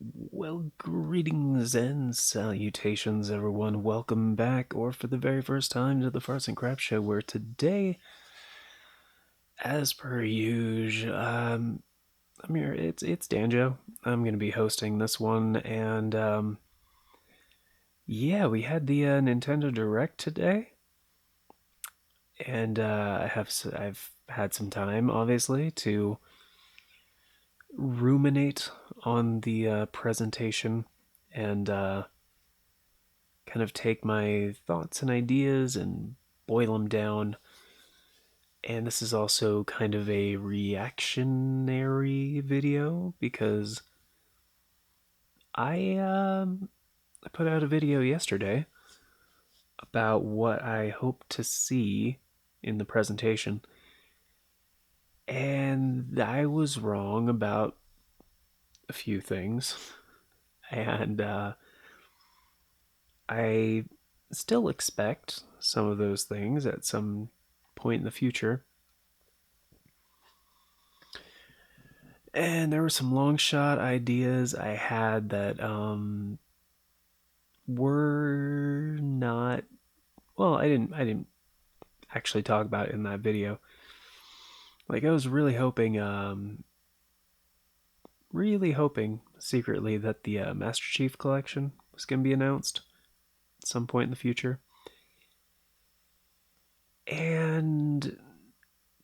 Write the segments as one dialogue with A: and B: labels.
A: Well, greetings and salutations, everyone. Welcome back, or for the very first time, to the Farts and Crap Show, where today, as per usual, I'm here. It's Danjo. I'm gonna be hosting this one, and yeah, we had the Nintendo Direct today, and I've had some time, obviously, to ruminate on the presentation and kind of take my thoughts and ideas and boil them down. And this is also kind of a reactionary video because I put out a video yesterday about what I hope to see in the presentation, and I was wrong about a few things, and I still expect some of those things at some point in the future. And there were some long shot ideas I had that were not well. I didn't actually talk about it in that video. Like I was really hoping secretly that the Master Chief Collection was going to be announced at some point in the future. And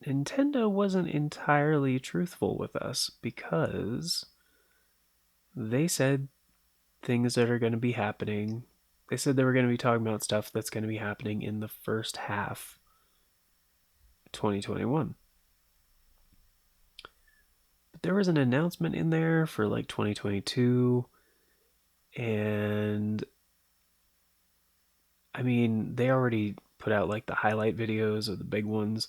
A: Nintendo wasn't entirely truthful with us because they said things that are going to be happening. They said they were going to be talking about stuff that's going to be happening in the first half of 2021. But there was an announcement in there for like 2022, and I mean, they already put out like the highlight videos of the big ones.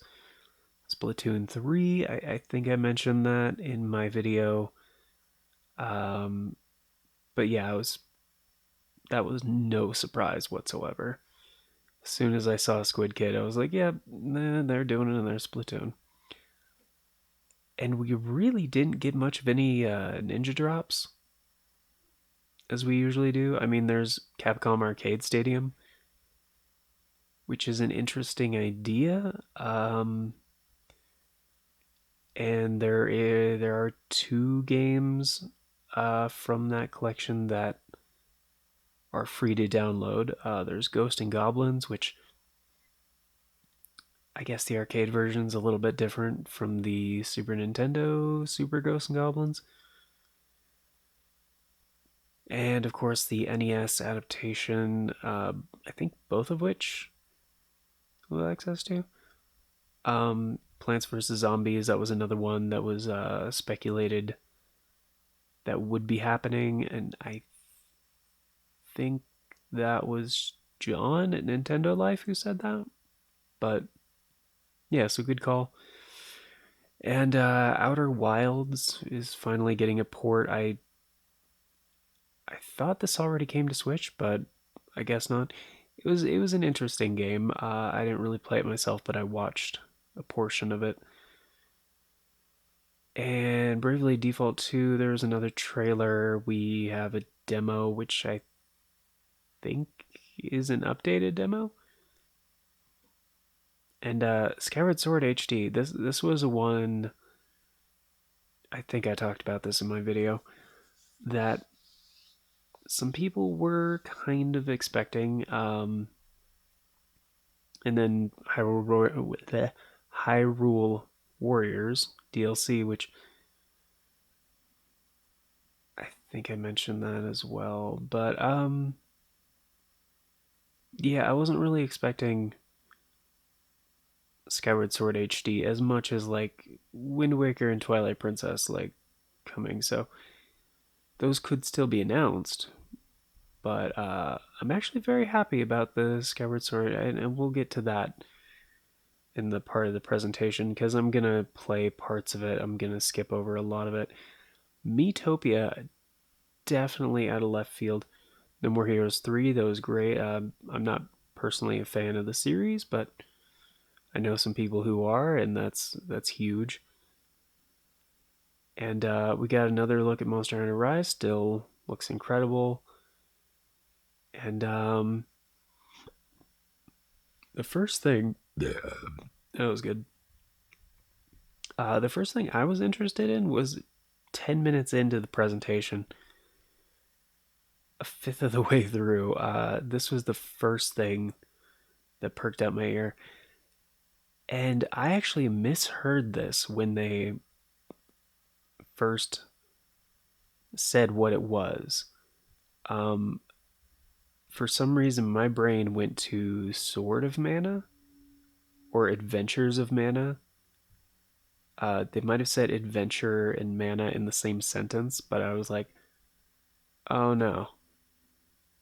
A: Splatoon 3, I think I mentioned that in my video. Um, but yeah, that was no surprise whatsoever. As soon as I saw Squid Kid, I was like, yeah, nah, they're doing it in their Splatoon. And we really didn't get much of any ninja drops as we usually do. I mean, there's Capcom Arcade Stadium, which is an interesting idea. And there are two games from that collection that are free to download. There's Ghost and Goblins, which I guess the arcade version's a little bit different from the Super Nintendo Super Ghosts and Goblins. And of course, the NES adaptation, I think both of which we'll have access to. Plants vs. Zombies, that was another one that was speculated that would be happening, and I think that was John at Nintendo Life who said that. But yeah, so good call. And Outer Wilds is finally getting a port. I thought this already came to Switch, but I guess not. It was an interesting game. I didn't really play it myself, but I watched a portion of it. And Bravely Default 2, there's another trailer. We have a demo, which I think is an updated demo. And Skyward Sword HD. This was a one. I think I talked about this in my video that some people were kind of expecting. And then Hyrule Warriors DLC, which I think I mentioned that as well. But yeah, I wasn't really expecting Skyward Sword HD as much as like Wind Waker and Twilight Princess like coming. So those could still be announced, but I'm actually very happy about the Skyward Sword, and we'll get to that in the part of the presentation because I'm gonna play parts of it. I'm gonna skip over a lot of it. Miitopia, definitely out of left field. No More Heroes 3, that was great. I'm not personally a fan of the series, but I know some people who are, and that's huge. And we got another look at Monster Hunter Rise, still looks incredible. And the first thing that was good. The first thing I was interested in was 10 minutes into the presentation, a fifth of the way through. This was the first thing that perked up my ear. And I actually misheard this when they first said what it was. Um, for some reason, my brain went to Sword of Mana or Adventures of Mana. They might have said adventure and mana in the same sentence, but I was like, oh no.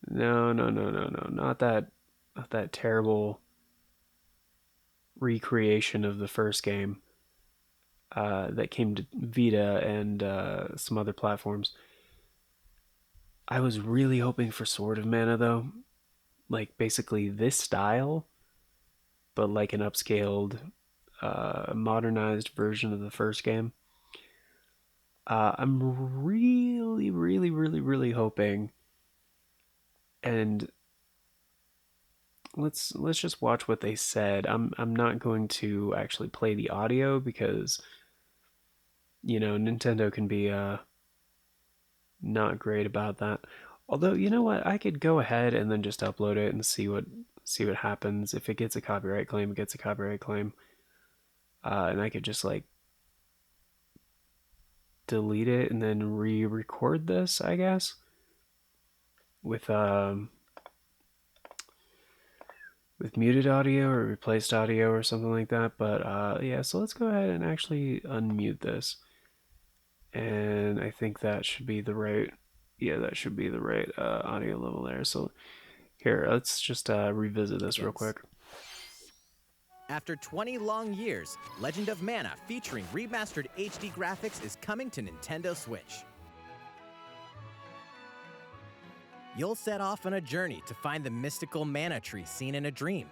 A: No, no, no, no, no. Not that terrible recreation of the first game that came to Vita and some other platforms. I was really hoping for Sword of Mana though, like basically this style, but like an upscaled, modernized version of the first game. I'm really, really, really, really hoping, and let's just watch what they said. I'm not going to actually play the audio because Nintendo can be not great about that. Although, you know what? I could go ahead and then just upload it and see what happens. If it gets a copyright claim, it gets a copyright claim. And I could just like delete it and then re-record this, I guess, with muted audio or replaced audio or something like that. But yeah, so let's go ahead and actually unmute this. And I think that should be the right, yeah, that should be the right audio level there. So here, let's just revisit this real quick.
B: After 20 long years, Legend of Mana featuring remastered HD graphics is coming to Nintendo Switch. You'll set off on a journey to find the mystical mana tree seen in a dream.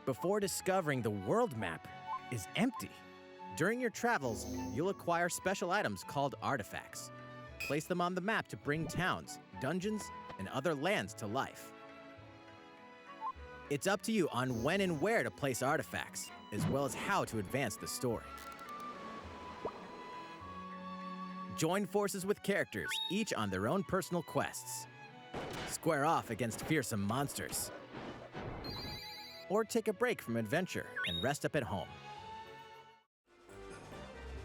B: Before discovering the world map is empty. During your travels, you'll acquire special items called artifacts. Place them on the map to bring towns, dungeons, and other lands to life. It's up to you on when and where to place artifacts, as well as how to advance the story. Join forces with characters, each on their own personal quests. Square off against fearsome monsters. Or take a break from adventure and rest up at home.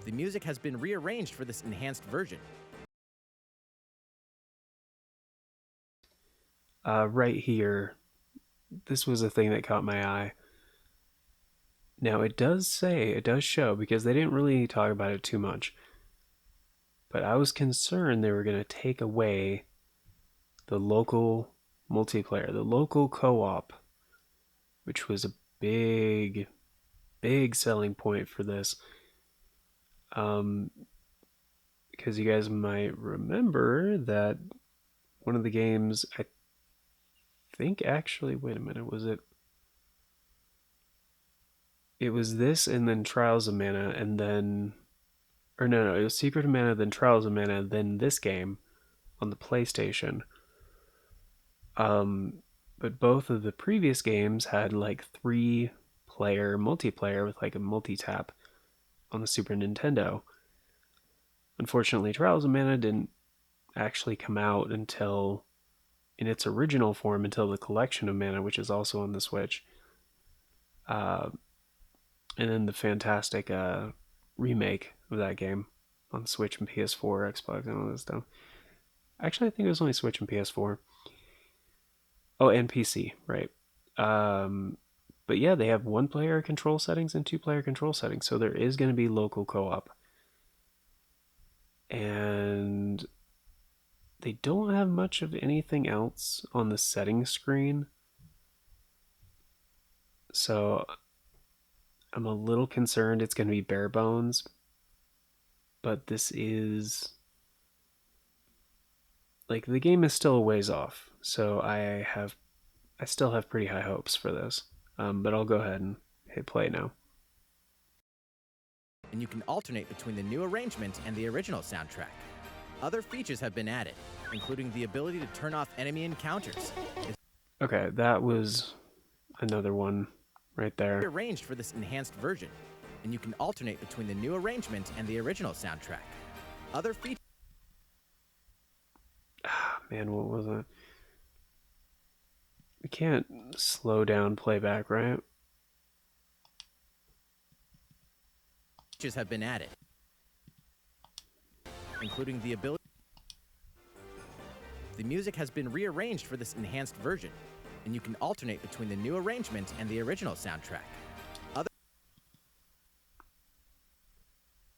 B: The music has been rearranged for this enhanced version.
A: Right here, this was a thing that caught my eye. Now, it does show, because they didn't really talk about it too much, but I was concerned they were going to take away the local multiplayer, the local co-op, which was a big, big selling point for this. Because you guys might remember that one of the games, I think actually, wait a minute, was it? It was this and then Trials of Mana and then, or no, it was Secret of Mana, then Trials of Mana, then this game on the PlayStation. But both of the previous games had like 3-player multiplayer with like a multi-tap on the Super Nintendo. Unfortunately, Trials of Mana didn't actually come out until, in its original form, until the Collection of Mana, which is also on the Switch. And then the fantastic remake of that game on the Switch and PS4, Xbox, and all this stuff. Actually, I think it was only Switch and PS4. Oh, and PC, right. But yeah, they have 1-player control settings and 2-player control settings, so there is going to be local co-op. And they don't have much of anything else on the settings screen. So I'm a little concerned it's going to be bare bones. But this is, like, the game is still a ways off. So I still have pretty high hopes for this. But I'll go ahead and hit play now.
B: And you can alternate between the new arrangement and the original soundtrack. Other features have been added, including the ability to turn off enemy encounters. It's
A: Okay, that was another one right there.
B: arranged for this enhanced version, and you can alternate between the new arrangement and the original soundtrack. Other features
A: Man, what was it? We can't slow down playback, right?
B: have been added, including the ability. The music has been rearranged for this enhanced version, and you can alternate between the new arrangement and the original soundtrack.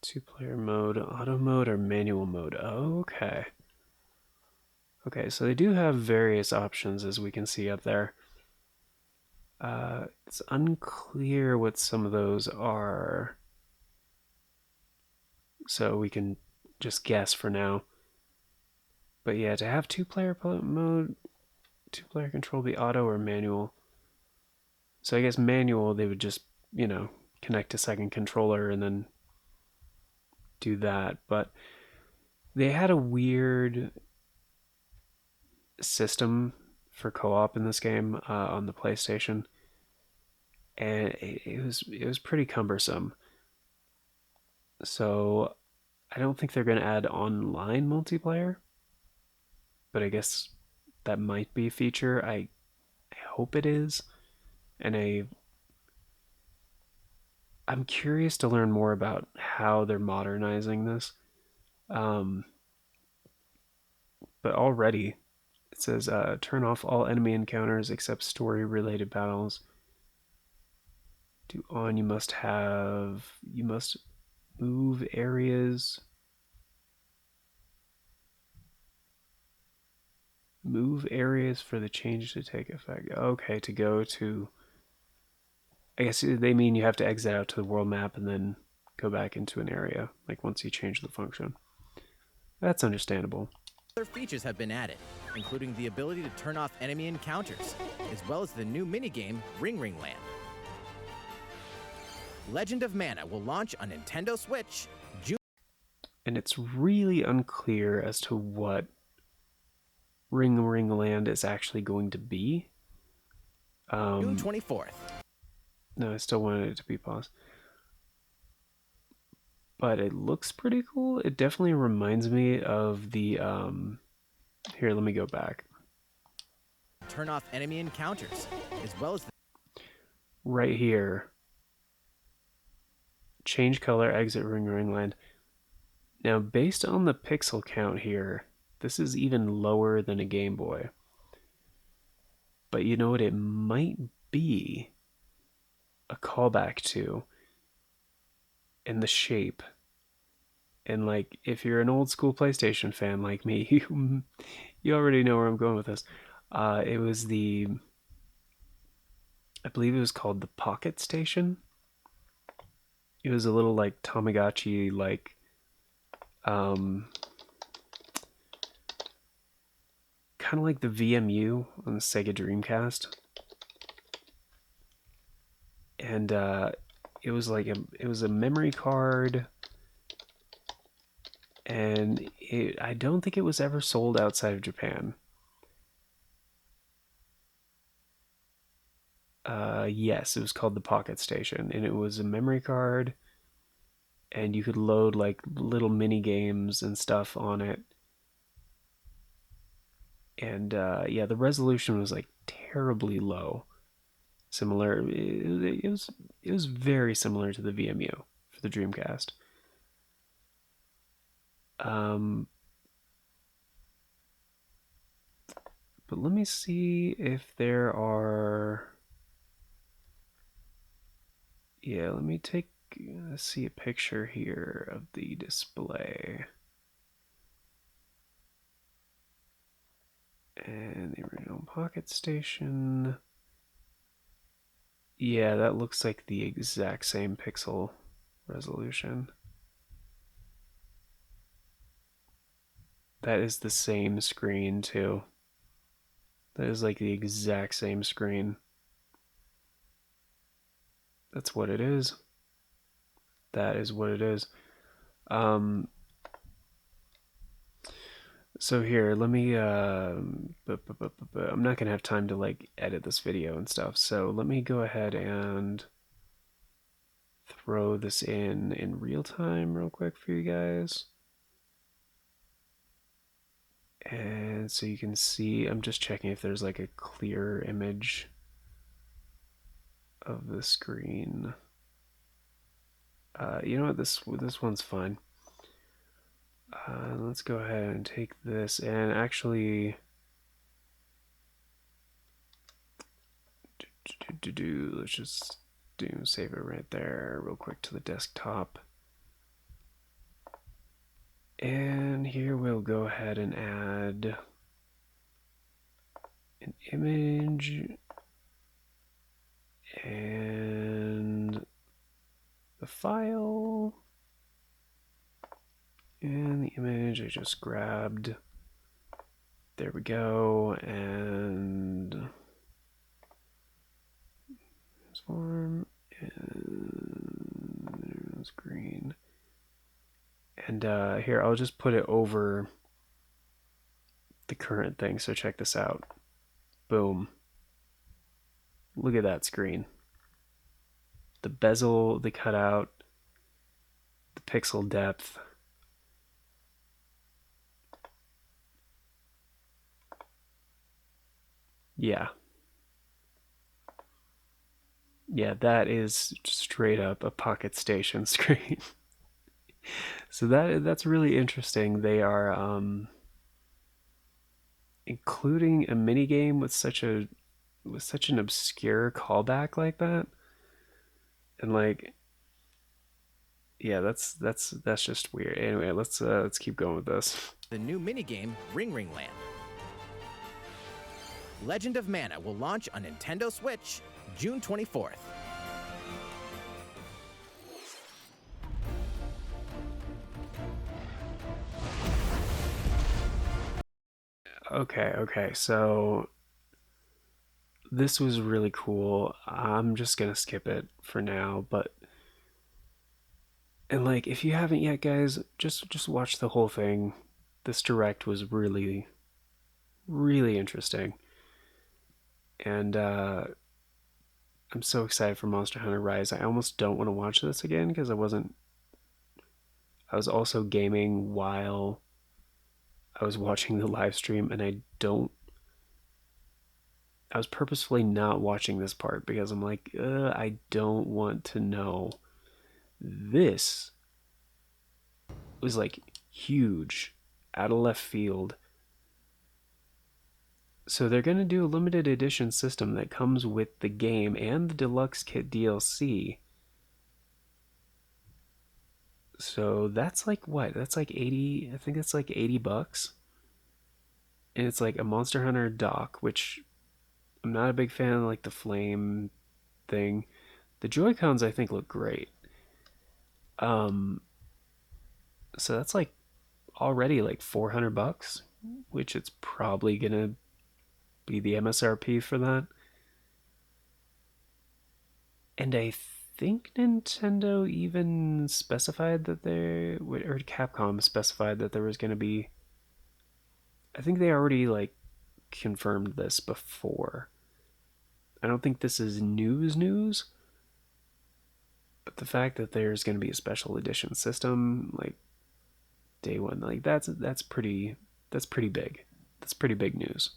A: Two-player mode, auto mode, or manual mode. Okay. Okay, so they do have various options, as we can see up there. It's unclear what some of those are, so we can just guess for now. But yeah, to have two-player mode, two-player control be auto or manual. So I guess manual, they would just, connect a second controller and then do that. But they had a weird system for co-op in this game on the PlayStation, and it was pretty cumbersome. So I don't think they're going to add online multiplayer, but I guess that might be a feature. I hope it is, and I'm curious to learn more about how they're modernizing this. Um, but already it says turn off all enemy encounters except story-related battles. To on, you must move areas. Move areas for the change to take effect. Okay, to go to. I guess they mean you have to exit out to the world map and then go back into an area, like once you change the function. That's understandable.
B: Other features have been added, including the ability to turn off enemy encounters, as well as the new minigame Ring Ring Land. Legend of Mana will launch on Nintendo Switch June.
A: And it's really unclear as to what Ring Ring Land is actually going to be.
B: June 24th.
A: No, I still wanted it to be paused. But it looks pretty cool. It definitely reminds me of the here, let me go back.
B: Turn off enemy encounters, as well as
A: Right here. Change color, exit Ring Ring Land. Now, based on the pixel count here, this is even lower than a Game Boy. But you know what it might be? A callback to. And the shape. And like, if you're an old school PlayStation fan like me, you already know where I'm going with this. It was I believe it was called the Pocket Station. It was a little like Tamagotchi, like, kind of like the VMU on the Sega Dreamcast. And it was like it was a memory card, and I don't think it was ever sold outside of Japan. Yes, it was called the Pocket Station, and it was a memory card, and you could load like little mini games and stuff on it. And yeah, the resolution was like terribly low. Similar, it was very similar to the VMU for the Dreamcast. Um, but let me see if there are. Yeah, let me see a picture here of the display. And the original Pocket Station. Yeah, that looks like the exact same pixel resolution. That is the same screen, too. That is like the exact same screen. That's what it is. That is what it is. Um, So here, let me. I'm not gonna have time to like edit this video and stuff. So let me go ahead and throw this in real time, real quick for you guys. And so you can see, I'm just checking if there's like a clear image of the screen. You know what? This one's fine. Let's go ahead and take this and actually let's just save it right there real quick to the desktop. And here we'll go ahead and add an image and the file and the image I just grabbed. There we go. And transform, and there's green. And here, I'll just put it over the current thing. So check this out. Boom. Look at that screen. The bezel, the cutout, the pixel depth. Yeah. Yeah, that is straight up a Pocket Station screen. So that's really interesting. They are including a mini game with such an obscure callback like that, and like, yeah, that's just weird. Anyway, let's keep going with this.
B: The new minigame, Ring Ring Land. Legend of Mana will launch on Nintendo Switch June 24th.
A: Okay, so this was really cool. I'm just gonna skip it for now, but and like if you haven't yet, guys, just watch the whole thing. This direct was really interesting, and I'm so excited for Monster Hunter Rise. I almost don't want to watch this again because I was also gaming while I was watching the live stream, and I was purposefully not watching this part because I'm like, I don't want to know. This was like huge, out of left field. So they're going to do a limited edition system that comes with the game and the deluxe kit DLC. So that's like what? That's like 80, I think that's like $80. And it's like a Monster Hunter dock, which I'm not a big fan of, like the flame thing. The Joy-Cons I think look great. Um so that's like already like $400, which it's probably going to be the MSRP for that. And I think Nintendo even specified that or Capcom specified that there was going to be, I think they already like confirmed this before. I don't think this is news, but the fact that there's going to be a special edition system like day one, like that's pretty big. That's pretty big news.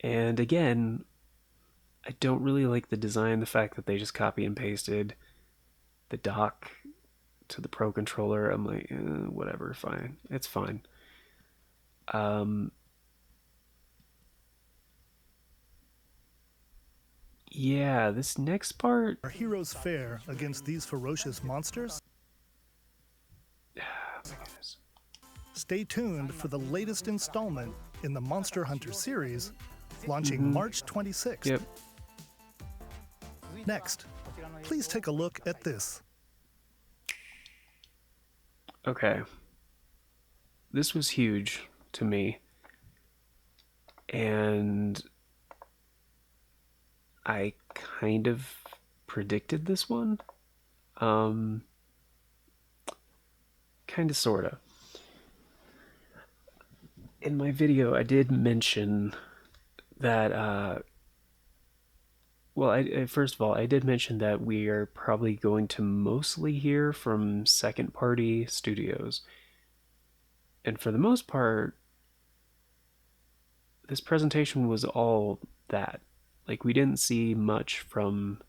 A: And again, I don't really like the design, the fact that they just copy and pasted the dock to the Pro controller. I'm like, whatever, fine. It's fine. Um, yeah, this next part.
C: Our heroes fare against these ferocious monsters? Stay tuned for the latest installment in the Monster Hunter series, launching March 26th.
A: Yep.
C: Next, please take a look at this.
A: Okay. This was huge to me. And I kind of predicted this one. kind of, sorta. In my video, I did mention that, well, first of all, I did mention that we are probably going to mostly hear from second party studios. And for the most part, this presentation was all that. Like, we didn't see much from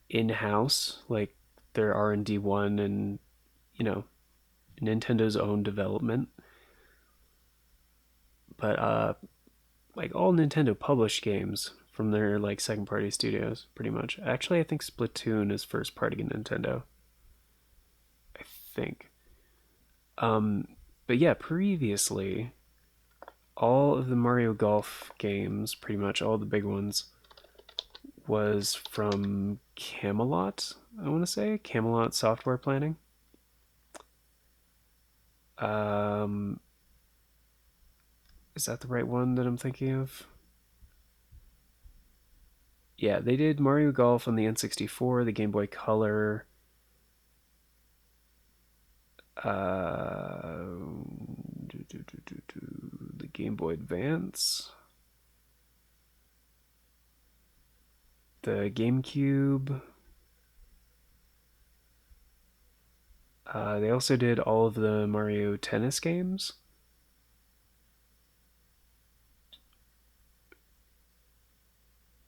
A: in-house, like their R&D1 and, you know, Nintendo's own development. But like all Nintendo published games from their like second party studios, pretty much. Actually, I think Splatoon is first party Nintendo. I think. But yeah, previously, all of the Mario Golf games, pretty much all the big ones, was from Camelot. I want to say Camelot Software Planning. Is that the right one that I'm thinking of? Yeah, they did Mario Golf on the N64, the Game Boy Color, the Game Boy Advance, the GameCube. They also did all of the Mario Tennis games.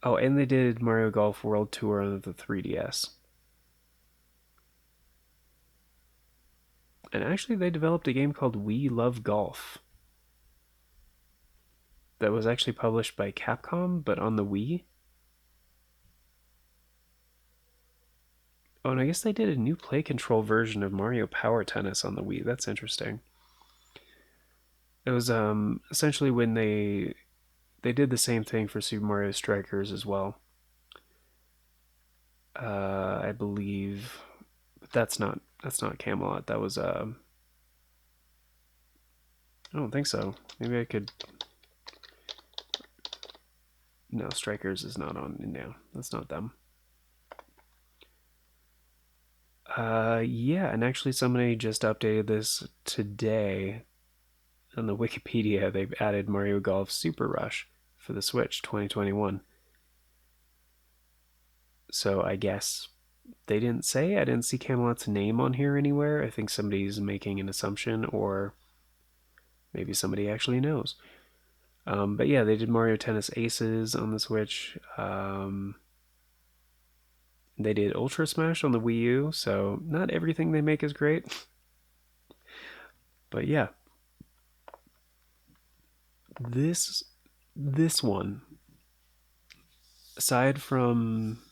A: Oh, and they did Mario Golf World Tour on the 3DS. And actually, they developed a game called We Love Golf that was actually published by Capcom, but on the Wii. Oh, and I guess they did a new play control version of Mario Power Tennis on the Wii. That's interesting. It was essentially when they did the same thing for Super Mario Strikers as well. I believe, but that's not Camelot. That was I don't think so. Maybe I could. No, Strikers is not on now. That's not them. Yeah, and actually somebody just updated this today on the Wikipedia. They've added Mario Golf Super Rush for the Switch 2021. So I guess they didn't say. I didn't see Camelot's name on here anywhere. I think somebody's making an assumption, or maybe somebody actually knows. But yeah, they did Mario Tennis Aces on the Switch. They did Ultra Smash on the Wii U, so not everything they make is great. But yeah. This one, aside from...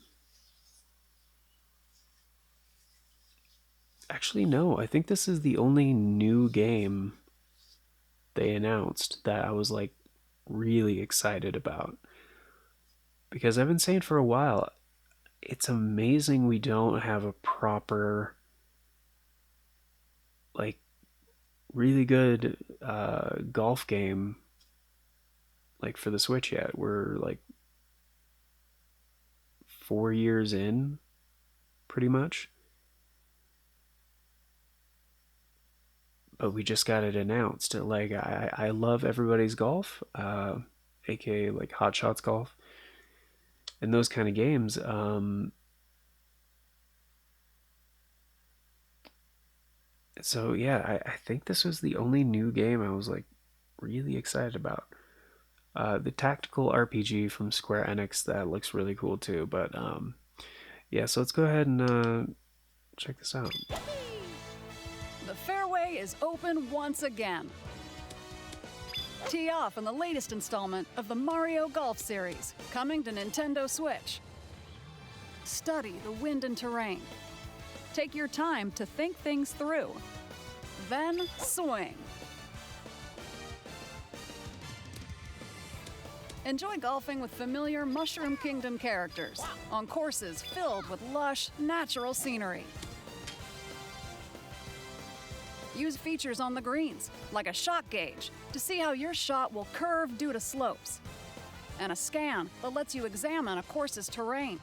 A: Actually, no, I think this is the only new game they announced that I was like really excited about. Because I've been saying for a while, it's amazing we don't have a proper, like, really good golf game like for the Switch yet. We're like 4 years in, pretty much. But we just got it announced. Like, I love Everybody's Golf, aka like Hot Shots Golf, and those kind of games. So yeah, I think this was the only new game I was like really excited about. The tactical RPG from Square Enix, that looks really cool too. But yeah, so let's go ahead and check this out.
D: The fairway is open once again. Tee off in the latest installment of the Mario Golf series, coming to Nintendo Switch. Study the wind and terrain. Take your time to think things through. Then swing. Enjoy golfing with familiar Mushroom Kingdom characters on courses filled with lush, natural scenery. Use features on the greens, like a shot gauge, to see how your shot will curve due to slopes, and a scan that lets you examine a course's terrain.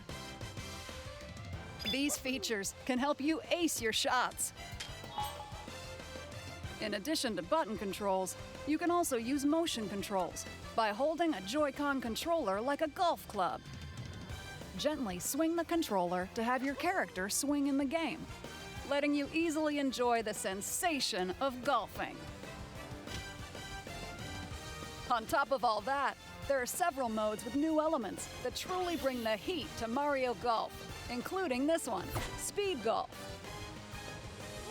D: These features can help you ace your shots. In addition to button controls, you can also use motion controls by holding a Joy-Con controller like a golf club. Gently swing the controller to have your character swing in the game, letting you easily enjoy the sensation of golfing. On top of all that, there are several modes with new elements that truly bring the heat to Mario Golf, including this one, Speed Golf.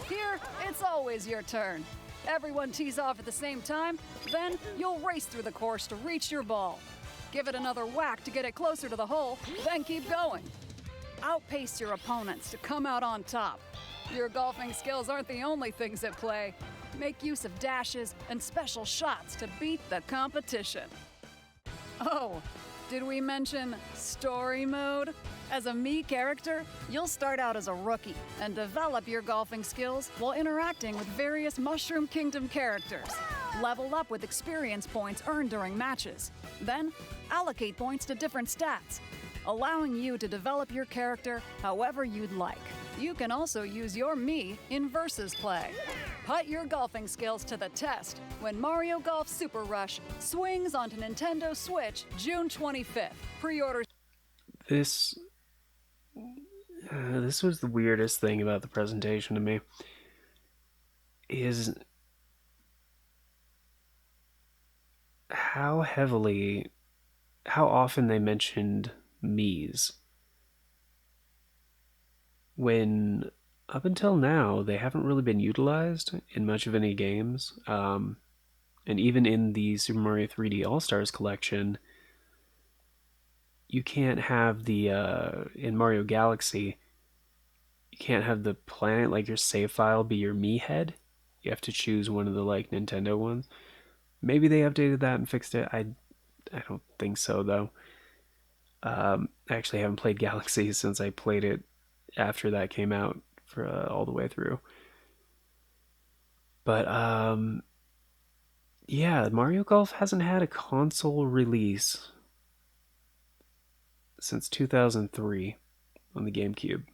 D: Here, it's always your turn. Everyone tees off at the same time, then you'll race through the course to reach your ball. Give it another whack to get it closer to the hole, then keep going. Outpace your opponents to come out on top. Your golfing skills aren't the only things at play. Make use of dashes and special shots to beat the competition. Oh, did we mention story mode? As a Mii character, you'll start out as a rookie and develop your golfing skills while interacting with various Mushroom Kingdom characters. Level up with experience points earned during matches. Then, allocate points to different stats, allowing you to develop your character however you'd like. You can also use your Mii in versus play. Put your golfing skills to the test when Mario Golf Super Rush swings onto Nintendo Switch June 25th. Pre-order.
A: This was the weirdest thing about the presentation to me, is how often they mentioned Mii's. When up until now, they haven't really been utilized in much of any games. And even in the Super Mario 3D All-Stars collection, you can't have the, in Mario Galaxy, you can't have the planet, like your save file, be your Mii head. You have to choose one of the, like, Nintendo ones. Maybe they updated that and fixed it. I don't think so, though. I actually haven't played Galaxy since I played it after that came out for all the way through. But yeah, Mario Golf hasn't had a console release since 2003 on the GameCube.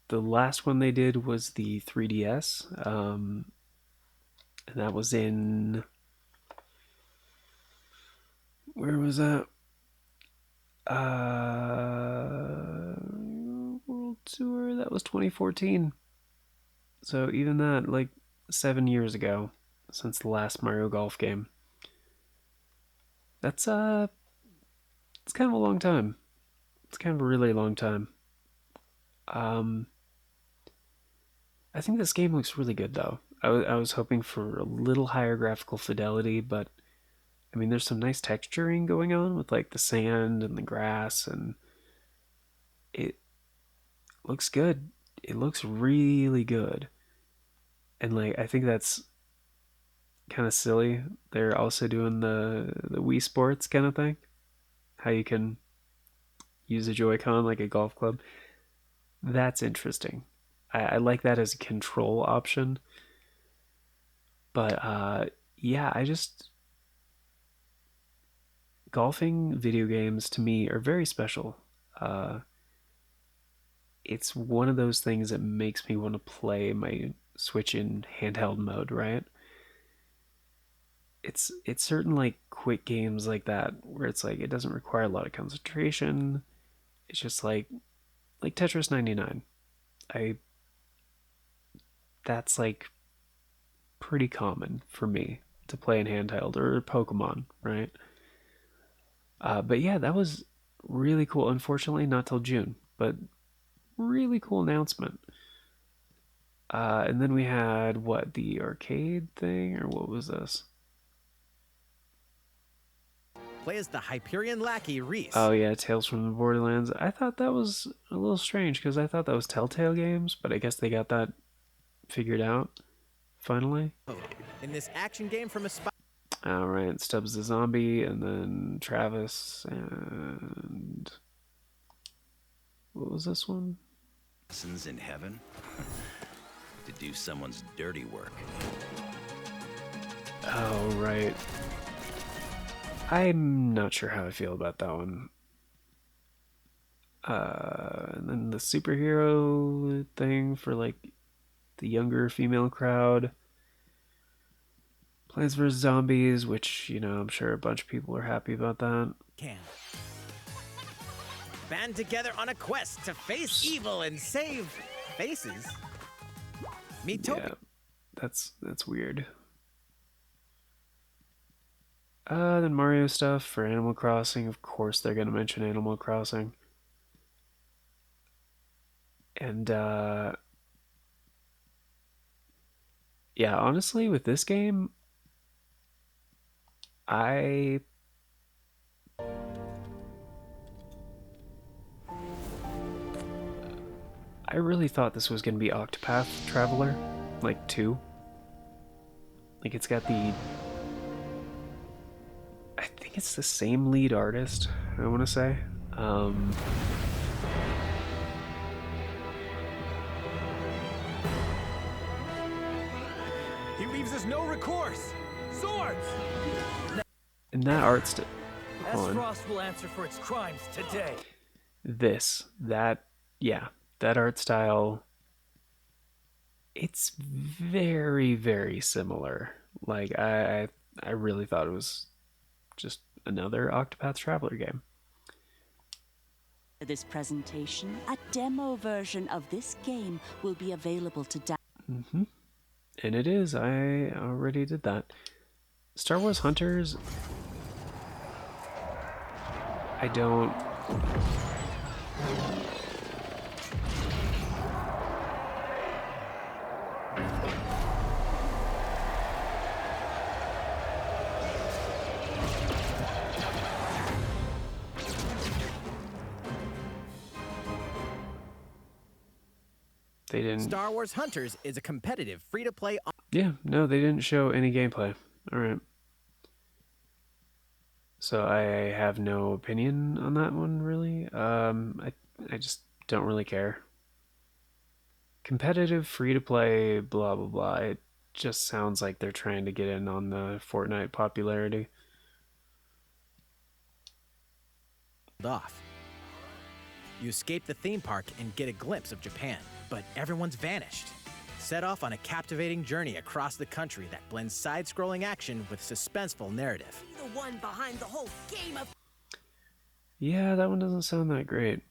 A: The last one they did was the 3DS, and that was in... Where was that? World Tour, that was 2014. So even that, like 7 years ago, since the last Mario Golf game. That's it's kind of a long time. It's kind of a really long time. I think this game looks really good though. I was hoping for a little higher graphical fidelity, but I mean, there's some nice texturing going on with like the sand and the grass, and it looks good. It looks really good. And like, I think that's kind of silly. They're also doing the Wii Sports kind of thing. How you can use a Joy-Con like a golf club. That's interesting. I like that as a control option. But yeah, golfing video games to me are very special. It's one of those things that makes me want to play my Switch in handheld mode, right? It's certain like quick games like that where it's like it doesn't require a lot of concentration. It's just like Tetris 99. That's like pretty common for me to play in handheld, or Pokemon, right? But yeah, that was really cool. Unfortunately, not till June, but really cool announcement. And then we had, what, the arcade thing, or what was this?
B: Play as the Hyperion lackey, Reese.
A: Oh yeah, Tales from the Borderlands. I thought that was a little strange, because I thought that was Telltale Games, but I guess they got that figured out, finally.
B: In this action game from a spy...
A: Alright, Stubbs the zombie, and then Travis, and... what was this one?
E: Lessons in heaven? To do someone's dirty work.
A: Oh, right. I'm not sure how I feel about that one. And then the superhero thing for like the younger female crowd. Plants vs Zombies, which I'm sure a bunch of people are happy about that.
B: Can. Band together on a quest to face evil and save faces. Meet Toby.
A: Yeah, that's weird. Then Mario stuff for Animal Crossing. Of course, they're gonna mention Animal Crossing. And yeah, honestly, with this game, I really thought this was gonna be Octopath Traveler, like 2. Like it's got the, I think it's the same lead artist, I want to say.
B: He leaves us no recourse. Swords.
A: And that art
F: Frost will answer for its crimes today.
A: that art style, it's very, very similar. Like I really thought it was just another Octopath Traveler game.
G: This presentation, a demo version of this game will be available to download.
A: And it is. I already did that. Star Wars Hunters, I don't... They didn't...
B: Star Wars Hunters is a competitive free-to-play...
A: Yeah, no, they didn't show any gameplay. Alright. So I have no opinion on that one, really. I just don't really care. Competitive, free-to-play, blah, blah, blah. It just sounds like they're trying to get in on the Fortnite popularity.
B: off. You escape the theme park and get a glimpse of Japan, but everyone's vanished. Set off on a captivating journey across the country that blends side-scrolling action with suspenseful narrative.
G: The one behind the whole game of...
A: Yeah, that one doesn't sound that great.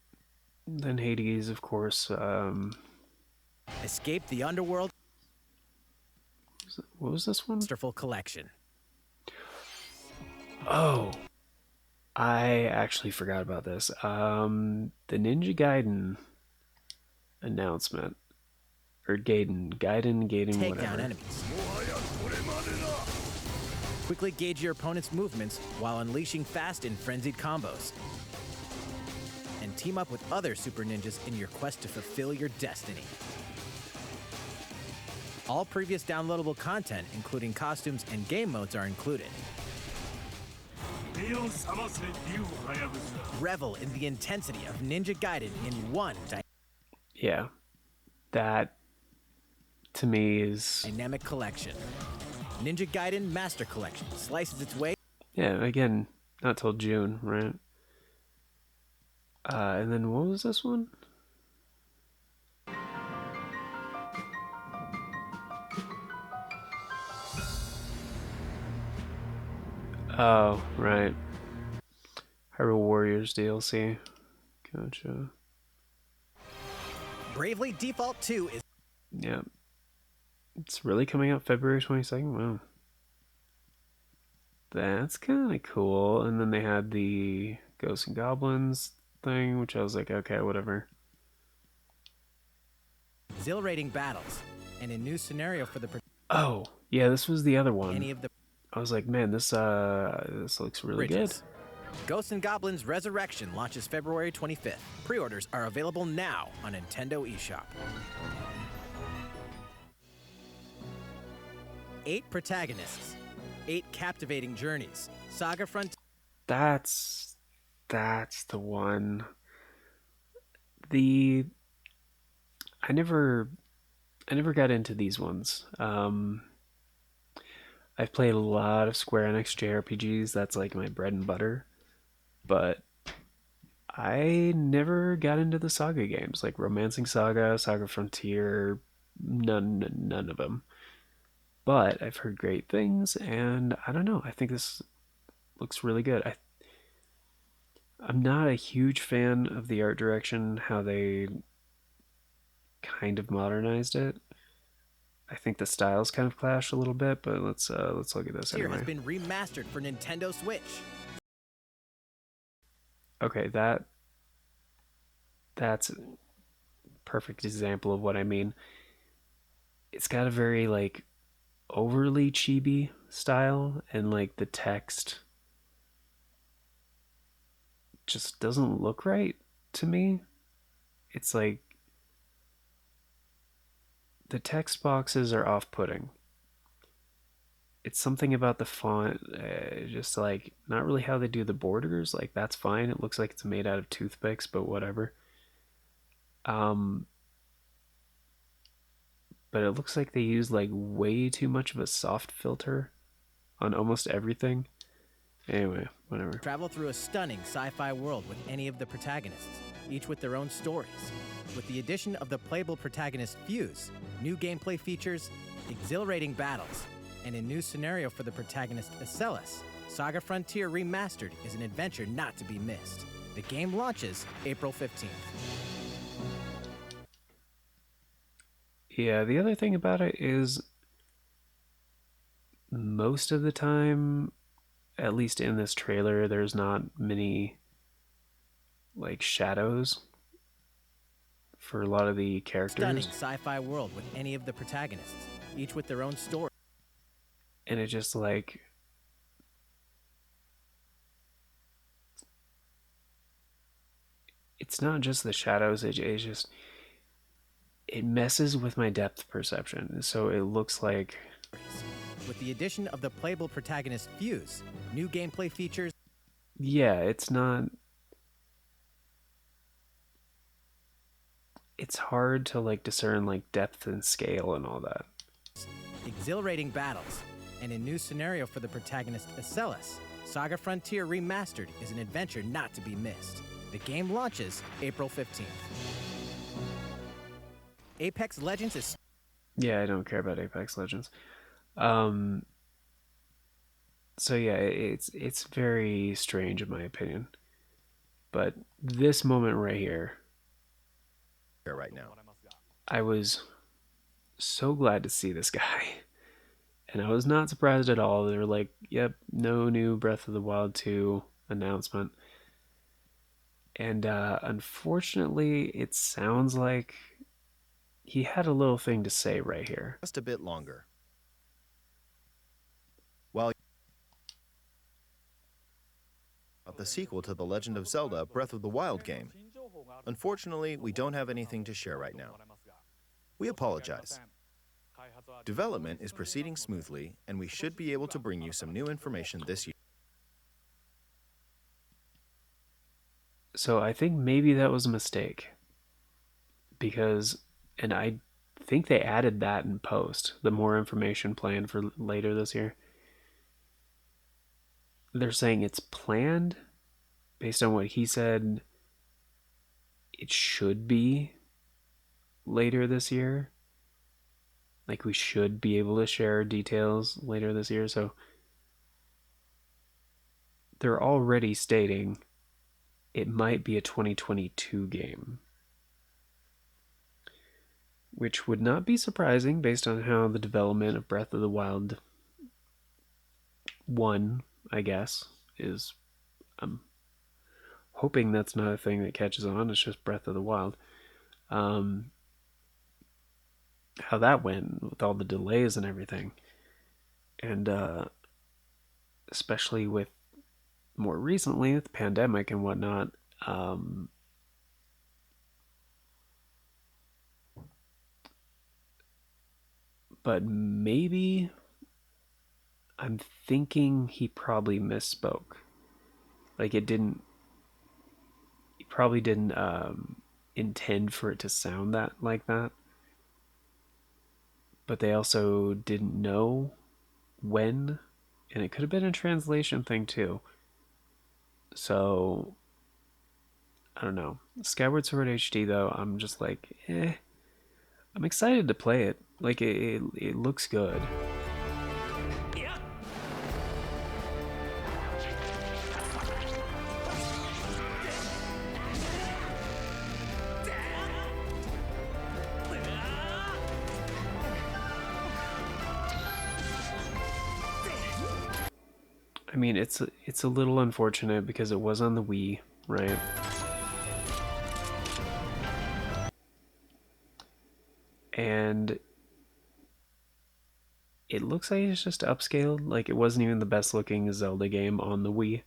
A: Then Hades, of course.
B: Escape the underworld.
A: What was this one?
B: Masterful collection.
A: Oh, I actually forgot about this. The Ninja Gaiden announcement. Or Gaiden,
B: Take
A: whatever.
B: down enemies. Quickly gauge your opponent's movements while unleashing fast and frenzied combos. And team up with other super ninjas in your quest to fulfill your destiny. All previous downloadable content, including costumes and game modes, are included. Revel in the intensity of Ninja Gaiden in one
A: Yeah, that to me is...
B: dynamic collection. Ninja Gaiden Master Collection slices its way.
A: Yeah, again, not till June, right? And then what was this one? Oh, right. Hyrule Warriors DLC. Gotcha.
B: Bravely Default 2 is
A: Yeah. It's really coming out February 22nd? Wow. That's kind of cool. And then they had the Ghosts and Goblins thing, which I was like, okay, whatever.
B: exhilarating battles and a new scenario for the
A: Oh, yeah, this was the other one.
B: any of the
A: I was like, man, this looks really
B: bridges. Ghosts and Goblins Resurrection launches February 25th. Pre-orders are available now on Nintendo eShop. 8 protagonists, 8 captivating journeys. Saga Front.
A: good. That's the one. I never got into these ones. I've played a lot of Square Enix JRPGs. That's like my bread and butter. But I never got into the Saga games, like Romancing Saga, Saga Frontier, none of them. But I've heard great things, and I don't know. I think this looks really good. I'm not a huge fan of the art direction, how they kind of modernized it. I think the styles kind of clash a little bit, but let's look at this
B: Tier has
A: anyway.
B: been remastered for Nintendo Switch.
A: Okay, that's a perfect example of what I mean. It's got a very like overly chibi style, and like the text just doesn't look right to me. It's like the text boxes are off-putting. It's something about the font, just like not really how they do the borders. Like that's fine. It looks like it's made out of toothpicks, but whatever. Um, but it looks like they use like way too much of a soft filter on almost everything. Anyway, whatever.
B: Travel through a stunning sci-fi world with any of the protagonists, each with their own stories. With the addition of the playable protagonist Fuse, new gameplay features, exhilarating battles, and a new scenario for the protagonist Acellus, Saga Frontier Remastered is an adventure not to be missed. The game launches April 15th.
A: Yeah, the other thing about it is most of the time, at least in this trailer, there's not many like shadows for a lot of the characters.
B: Stunning sci-fi world with any of the protagonists, each with their own story.
A: And it just like it's not just the shadows, it's just it messes with my depth perception. So it looks like
B: With the addition of the playable protagonist Fuse, new gameplay features.
A: yeah, it's hard to like discern like depth and scale and all that.
B: Exhilarating battles, and a new scenario for the protagonist Acellus, Saga Frontier Remastered is an adventure not to be missed. The game launches April 15th. Apex Legends is...
A: Yeah, I don't care about Apex Legends. Um so yeah, it's very strange in my opinion. But this moment right here,
H: right now.
A: I was so glad to see this guy. And I was not surprised at all. They were like, yep, no new Breath of the Wild 2 announcement. And unfortunately, it sounds like he had a little thing to say right here.
H: Just a bit longer. While the sequel to The Legend of Zelda Breath of the Wild game. Unfortunately, we don't have anything to share right now. We apologize. Development is proceeding smoothly, and we should be able to bring you some new information this year.
A: So I think maybe that was a mistake. Because, and I think they added that in post, the more information planned for later this year. They're saying it's planned based on what he said. It should be later this year. Like we should be able to share details later this year. So they're already stating it might be a 2022 game, which would not be surprising based on how the development of Breath of the Wild 1, I guess, is. I'm hoping that's not a thing that catches on. It's just Breath of the Wild. How that went with all the delays and everything. And especially with more recently with the pandemic and whatnot. But maybe I'm thinking he probably misspoke. Like it didn't. He probably didn't intend for it to sound that like that. But they also didn't know when, and it could have been a translation thing too. So I don't know. Skyward Sword HD though, I'm just like, eh. I'm excited to play it. Like it looks good. I mean, it's a little unfortunate because it was on the Wii, right? And it looks like it's just upscaled. Like it wasn't even the best looking Zelda game on the Wii.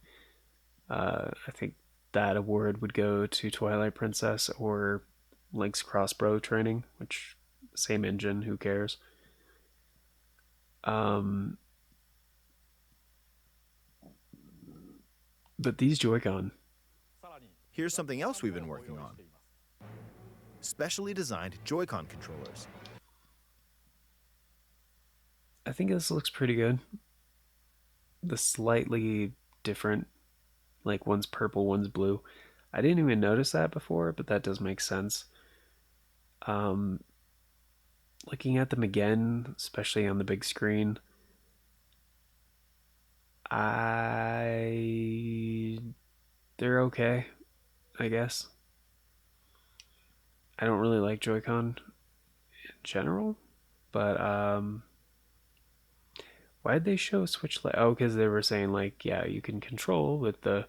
A: I think that award would go to Twilight Princess or Link's Crossbow Training, which same engine, who cares? Um, but these Joy-Con,
H: Here's something else we've been working on. Specially designed Joy-Con controllers.
A: I think this looks pretty good. The slightly different, like one's purple, one's blue. I didn't even notice that before, but that does make sense. Um, Looking at them again, especially on the big screen, I they're okay, I guess. I don't really like Joy-Con in general, but why did they show Switch Lite? Oh, because they were saying like, yeah, you can control with the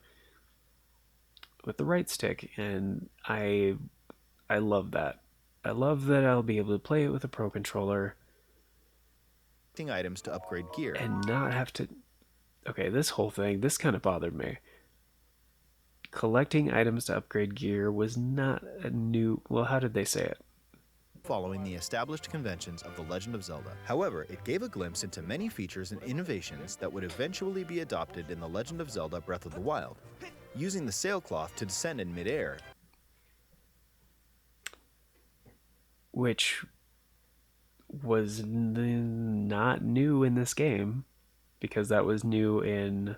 A: right stick, and I love that. I love that I'll be able to play it with a Pro controller
H: Items to upgrade gear.
A: and not have to. Okay, this whole thing, this kind of bothered me. Collecting items to upgrade gear was not a new. Well, how did they say it?
H: Following the established conventions of The Legend of Zelda. However, it gave a glimpse into many features and innovations that would eventually be adopted in The Legend of Zelda Breath of the Wild, using the sailcloth to descend in midair.
A: Which was not new in this game, because that was new in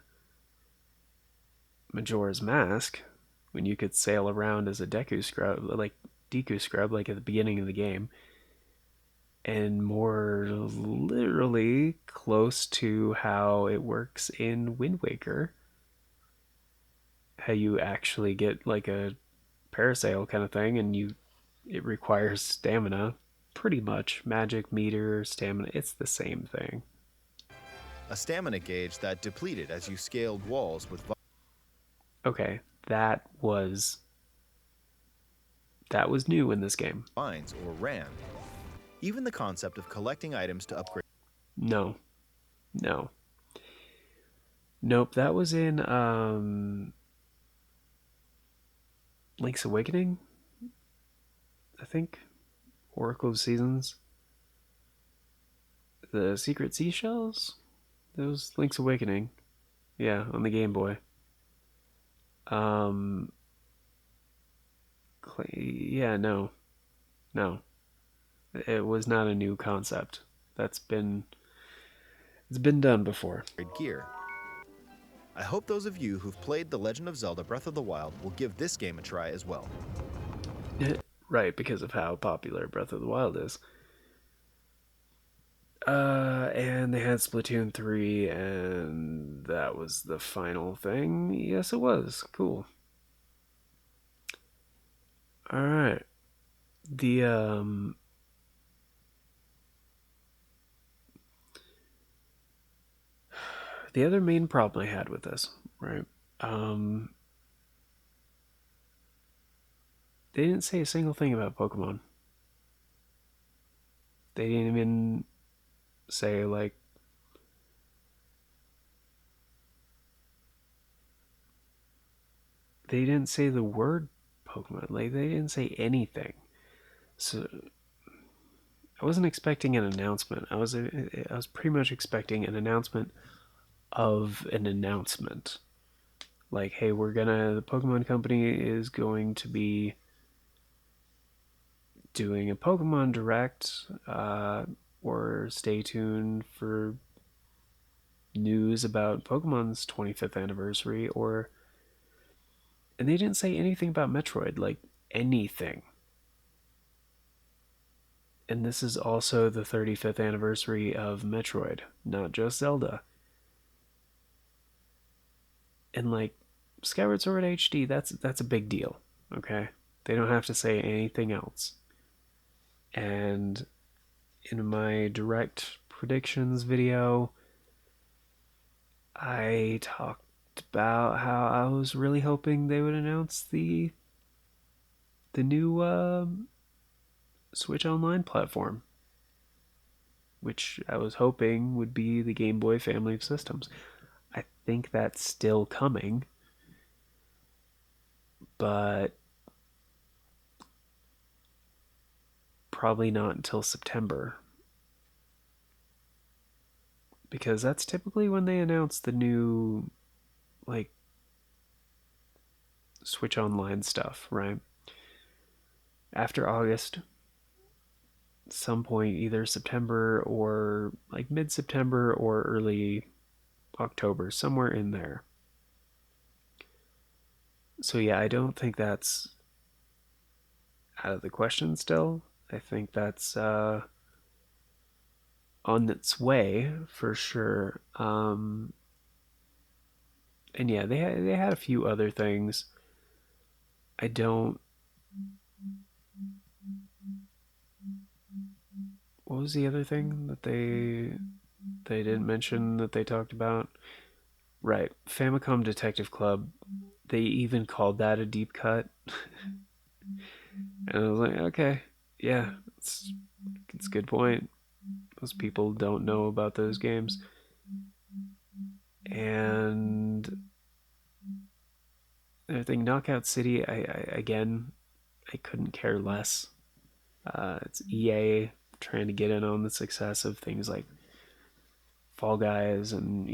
A: Majora's Mask, when you could sail around as a Deku Scrub, like at the beginning of the game, and more literally close to how it works in Wind Waker. How you actually get like a parasail kind of thing, and it requires stamina, pretty much. Magic meter, stamina, it's the same thing.
H: A stamina gauge that depleted as you scaled walls with
A: Okay, that was new in this game.
H: vines or ran. Even the concept of collecting items to upgrade.
A: No. No. Nope, that was in Link's Awakening, I think. Oracle of Seasons. The Secret Seashells? That was Link's Awakening. Yeah, on the Game Boy. Yeah, no. No. It was not a new concept. It's been done before.
H: Gear. I hope those of you who've played The Legend of Zelda Breath of the Wild will give this game a try as well.
A: Right, because of how popular Breath of the Wild is. And they had Splatoon 3, and that was the final thing. Yes, it was. Cool. Alright. The other main problem I had with this, right? They didn't say a single thing about Pokemon. They didn't even say like they didn't say the word Pokemon. Like they didn't say anything. So I wasn't expecting an announcement. I was pretty much expecting an announcement of an announcement. Like, hey, the Pokemon Company is going to be doing a Pokemon Direct, or stay tuned for news about Pokemon's 25th anniversary, or And they didn't say anything about Metroid, like anything. And this is also the 35th anniversary of Metroid, not just Zelda. And like Skyward Sword HD, that's a big deal, okay? They don't have to say anything else. And in my direct predictions video, I talked about how I was really hoping they would announce the new Switch Online platform, which I was hoping would be the Game Boy family of systems. I think that's still coming, but probably not until September. Because that's typically when they announce the new, like, Switch Online stuff, right? After August, some point, either September or like mid-September or early October, somewhere in there. So yeah, I don't think that's out of the question still. I think that's on its way for sure. And yeah, they had a few other things. I don't. What was the other thing that they didn't mention that they talked about? Right, Famicom Detective Club. They even called that a deep cut, and I was like, okay, yeah, it's a good point. Most people don't know about those games, and I think Knockout City. Again, I couldn't care less. It's EA trying to get in on the success of things like Fall Guys and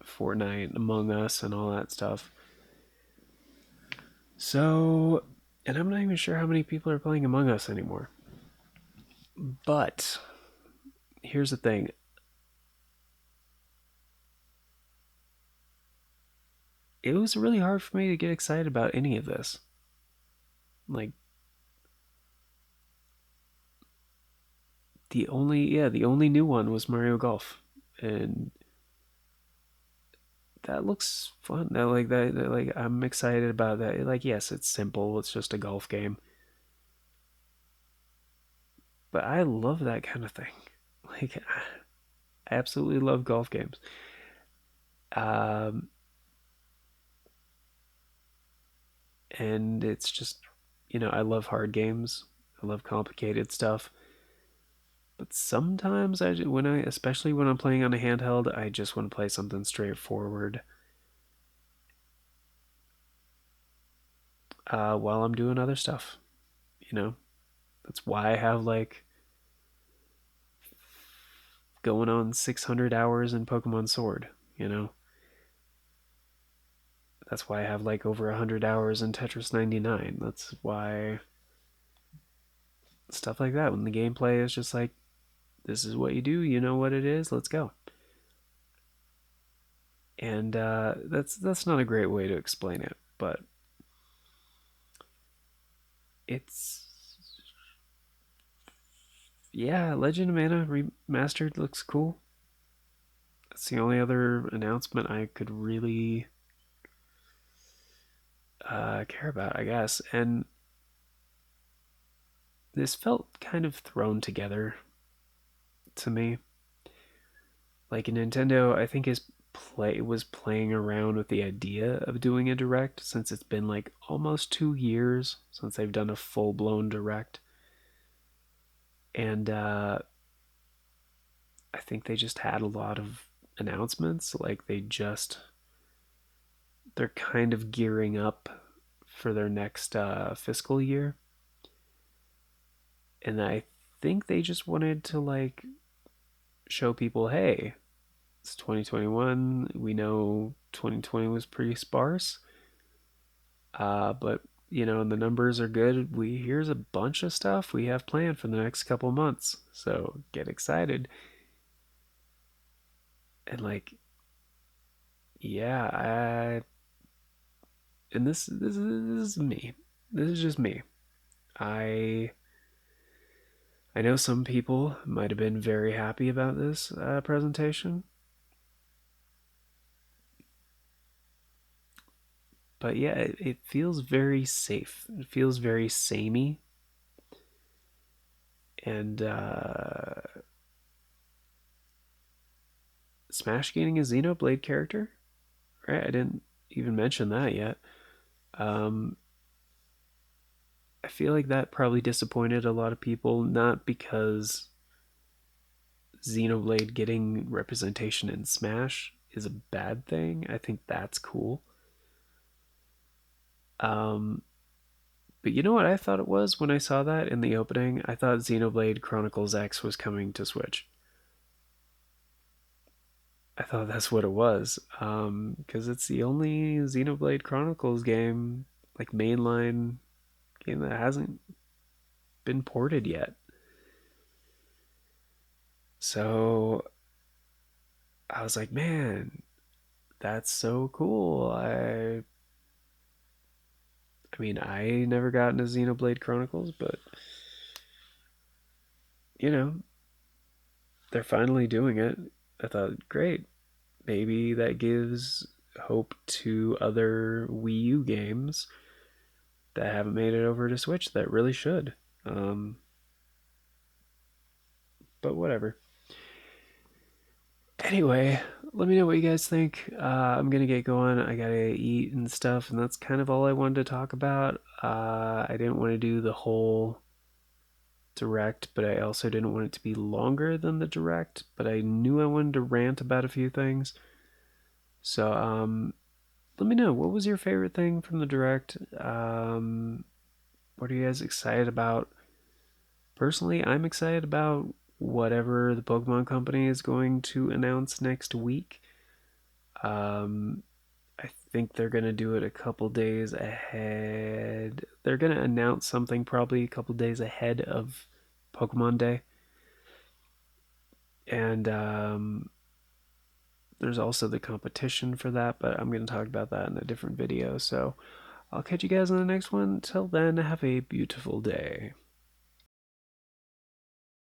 A: Fortnite, Among Us, and all that stuff. So, and I'm not even sure how many people are playing Among Us anymore. But here's the thing. It was really hard for me to get excited about any of this. Like the only new one was Mario Golf, and that looks fun. Like I'm excited about that. Like yes, it's simple. It's just a golf game. But I love that kind of thing. Like I absolutely love golf games. Um and it's just I love hard games. I love complicated stuff. But sometimes especially when I'm playing on a handheld, I just want to play something straightforward. While I'm doing other stuff. You know, that's why I have like going on 600 hours in Pokemon Sword. You know, that's why I have like over 100 hours in Tetris 99. That's why stuff like that. When the gameplay is just like, this is what you do. You know what it is. Let's go. And that's not a great way to explain it, but it's yeah, Legend of Mana remastered looks cool. That's the only other announcement I could really care about, I guess. And this felt kind of thrown together to me. Like Nintendo, I think was playing around with the idea of doing a direct since it's been like almost 2 years since they've done a full blown direct, and I think they just had a lot of announcements. Like they're kind of gearing up for their next fiscal year, and I think they just wanted to like show people, hey, it's 2021. We know 2020 was pretty sparse, but and the numbers are good. Here's a bunch of stuff we have planned for the next couple months, so get excited. And like, yeah, and this is me. This is just me. I know some people might have been very happy about this presentation, but yeah, it feels very safe. It feels very samey, and Smash gaining a Xenoblade character, right? I didn't even mention that yet. I feel like that probably disappointed a lot of people, not because Xenoblade getting representation in Smash is a bad thing. I think that's cool. But you know what I thought it was when I saw that in the opening? I thought Xenoblade Chronicles X was coming to Switch. I thought that's what it was, because it's the only Xenoblade Chronicles game, like mainline game, that hasn't been ported yet. So I was like, man, that's so cool. I mean, I never got into Xenoblade Chronicles, but you know, they're finally doing it. I thought, great. Maybe that gives hope to other Wii U games that haven't made it over to Switch that really should. But whatever. Anyway, let me know what you guys think. I'm gonna get going. I gotta eat and stuff, and that's kind of all I wanted to talk about. I didn't want to do the whole direct, but I also didn't want it to be longer than the direct, but I knew I wanted to rant about a few things. So, let me know, what was your favorite thing from the direct? What are you guys excited about? Personally, I'm excited about whatever the Pokemon Company is going to announce next week. I think they're going to do it a couple days ahead. They're going to announce something probably a couple days ahead of Pokemon Day. And there's also the competition for that, but I'm going to talk about that in a different video. So I'll catch you guys in the next one. Till then, have a beautiful day.